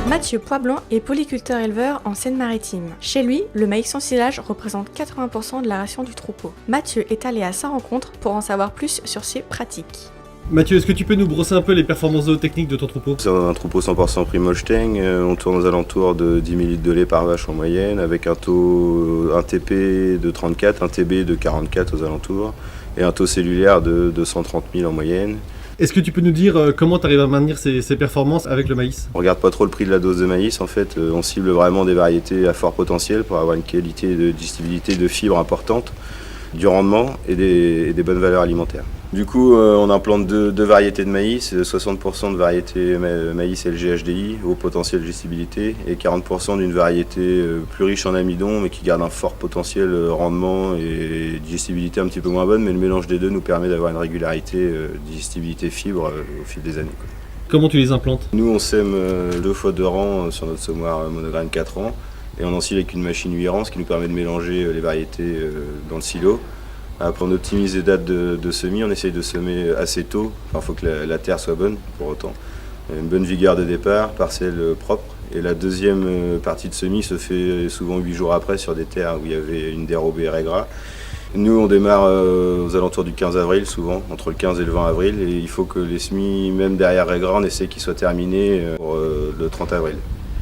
Mathieu Poisblanc est polyculteur-éleveur en Seine-Maritime. Chez lui, le maïs sans silage représente 80% de la ration du troupeau. Mathieu est allé à sa rencontre pour en savoir plus sur ses pratiques. Mathieu, est-ce que tu peux nous brosser un peu les performances zootechniques de ton troupeau? C'est un troupeau 100% Primostein, on tourne aux alentours de 10 000 litres de lait par vache en moyenne, avec un taux, un TP de 34, un TB de 44 aux alentours, et un taux cellulaire de 230 000 en moyenne. Est-ce que tu peux nous dire comment tu arrives à maintenir ces performances avec le maïs? On regarde pas trop le prix de la dose de maïs, en fait, on cible vraiment des variétés à fort potentiel pour avoir une qualité de digestibilité de fibres importante, du rendement et des bonnes valeurs alimentaires. Du coup, on implante deux variétés de maïs, 60% de variété maïs LG-HDI, haut potentiel de digestibilité, et 40% d'une variété plus riche en amidon, mais qui garde un fort potentiel rendement et digestibilité un petit peu moins bonne, mais le mélange des deux nous permet d'avoir une régularité digestibilité fibre au fil des années. Comment tu les implantes? Nous, on sème 2 fois 2 rangs sur notre semoir monograine 4 rangs, et on encile avec une machine 8 rangs, ce qui nous permet de mélanger les variétés dans le silo. Après, on optimise les dates de semis, on essaye de semer assez tôt, il faut que la terre soit bonne pour autant. Une bonne vigueur de départ, parcelle propre. Et la deuxième partie de semis se fait souvent 8 jours après sur des terres où il y avait une dérobée régras. Nous, on démarre aux alentours du 15 avril, souvent, entre le 15 et le 20 avril. Et il faut que les semis, même derrière régras, on essaie qu'ils soient terminés pour le 30 avril.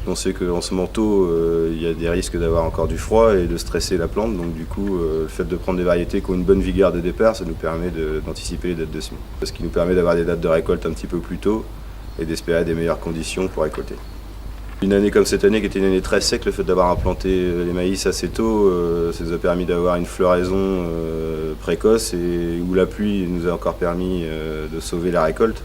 On sait qu'en ce manteau, il y a des risques d'avoir encore du froid et de stresser la plante. Donc du coup, le fait de prendre des variétés qui ont une bonne vigueur de départ, ça nous permet d'anticiper les dates de semis. Ce qui nous permet d'avoir des dates de récolte un petit peu plus tôt et d'espérer des meilleures conditions pour récolter. Une année comme cette année, qui était une année très sec, le fait d'avoir implanté les maïs assez tôt, ça nous a permis d'avoir une floraison précoce et où la pluie nous a encore permis de sauver la récolte.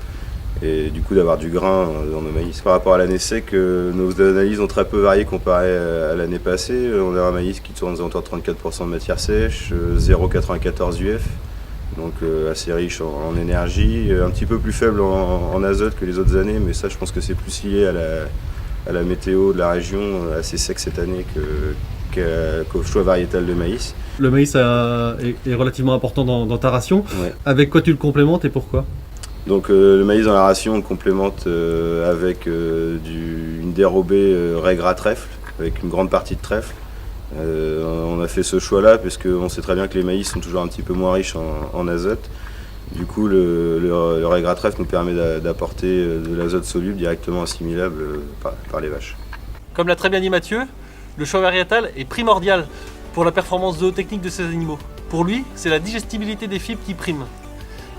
Et du coup d'avoir du grain dans nos maïs. Par rapport à l'année sec, nos analyses ont très peu varié comparé à l'année passée. On a un maïs qui tourne aux alentours de 34% de matière sèche, 0,94 UF, donc assez riche en énergie, un petit peu plus faible en azote que les autres années, mais ça je pense que c'est plus lié à la météo de la région, assez sec cette année qu'au choix variétal de maïs. Le maïs est relativement important dans ta ration. Ouais. Avec quoi tu le complémentes et pourquoi? Donc le maïs dans la ration, on le complémente avec une dérobée raies-gras trèfle, avec une grande partie de trèfle. On a fait ce choix-là parce qu'on sait très bien que les maïs sont toujours un petit peu moins riches en azote. Du coup, le raies-gras trèfle nous permet d'apporter de l'azote soluble directement assimilable par les vaches. Comme l'a très bien dit Mathieu, le choix variétal est primordial pour la performance zootechnique de ces animaux. Pour lui, c'est la digestibilité des fibres qui prime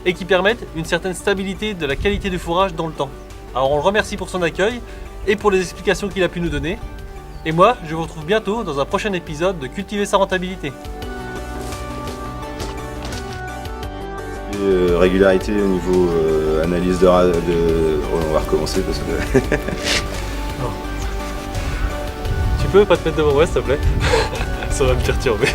et qui permettent une certaine stabilité de la qualité du fourrage dans le temps. Alors on le remercie pour son accueil et pour les explications qu'il a pu nous donner. Et moi, je vous retrouve bientôt dans un prochain épisode de Cultiver sa rentabilité. Régularité au niveau analyse on va recommencer parce que... Tu peux pas te mettre devant moi s'il te plaît? Ça va me perturber.